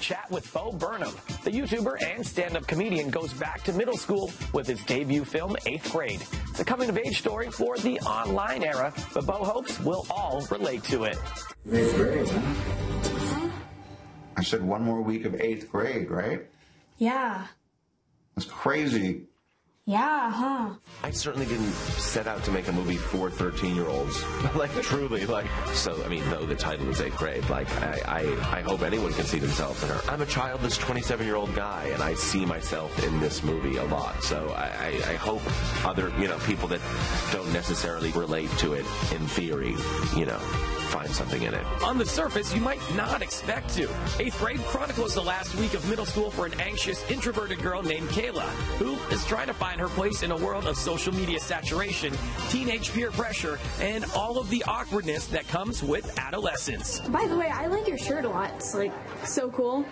chat with Bo Burnham. The YouTuber and stand-up comedian goes back to middle school with his debut film, 8th Grade. It's a coming-of-age story for the online era, but Bo hopes we'll all relate to it. 8th grade, huh? I said one more week of 8th grade, right? Yeah. That's crazy. Yeah, huh? I certainly didn't set out to make a movie for 13-year-olds. Like, truly, like, so, I mean, though the title is 8th grade, like, I hope anyone can see themselves in her. I'm a childless 27-year-old guy, and I see myself in this movie a lot. So I hope other, people that don't necessarily relate to it in theory, find something in it. On the surface, you might not expect to. 8th Grade chronicles the last week of middle school for an anxious, introverted girl named Kayla, who is trying to find her place in a world of social media saturation, teenage peer pressure, and all of the awkwardness that comes with adolescence. By the way, I like your shirt a lot. It's, like, so cool.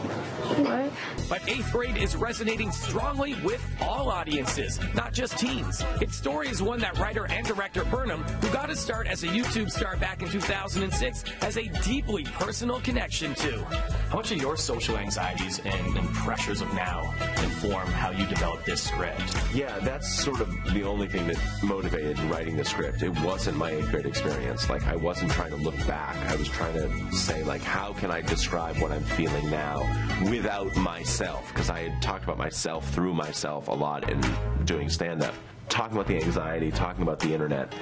What? But 8th Grade is resonating strongly with all audiences, not just teens. Its story is one that writer and director Burnham, who got his start as a YouTube star back in 2006, has a deeply personal connection to. How much of your social anxieties and pressures of now inform how you develop this script? Yeah, that's sort of the only thing that motivated writing the script. It wasn't my 8th grade experience. Like, I wasn't trying to look back. I was trying to say, like, how can I describe what I'm feeling now without myself? Because I had talked about myself through myself a lot in doing stand-up. Talking about the anxiety, talking about the internet.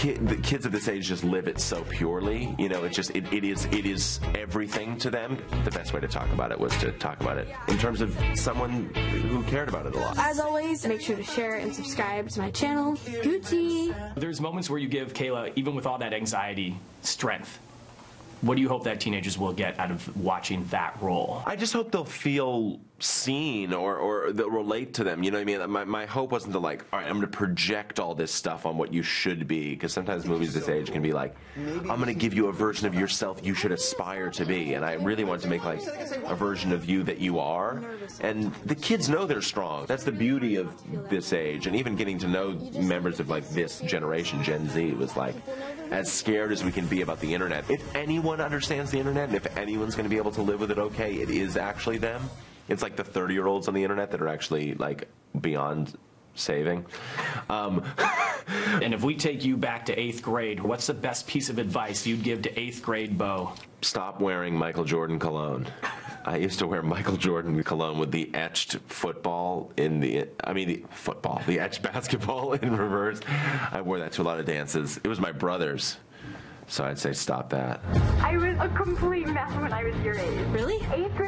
The kids of this age just live it so purely. It is everything to them. The best way to talk about it was to talk about it in terms of someone who cared about it a lot. As always, make sure to share and subscribe to my channel. Gucci! There's moments where you give Kayla, even with all that anxiety, strength. What do you hope that teenagers will get out of watching that role? I just hope they'll feel seen or they'll relate to them. You know what I mean? My hope wasn't to, like, all right, I'm going to project all this stuff on what you should be, because sometimes movies this age can be like, I'm going to give you a version of yourself you should aspire to be. And I really wanted to make, like, a version of you that you are. And the kids know they're strong. That's the beauty of this age. And even getting to know members of, like, this generation, Gen Z, was like, as scared as we can be about the internet, if anyone understands the internet and if anyone's going to be able to live with it okay, it is actually them. It's like the 30-year-olds on the internet that are actually, like, beyond saving. And if we take you back to 8th grade, what's the best piece of advice you'd give to 8th grade Bo? Stop wearing Michael Jordan cologne. I used to wear Michael Jordan cologne with the etched football in the etched basketball in reverse. I wore that to a lot of dances. It was my brother's. So I'd say stop that. I was a complete mess when I was your age. Really? 8th grade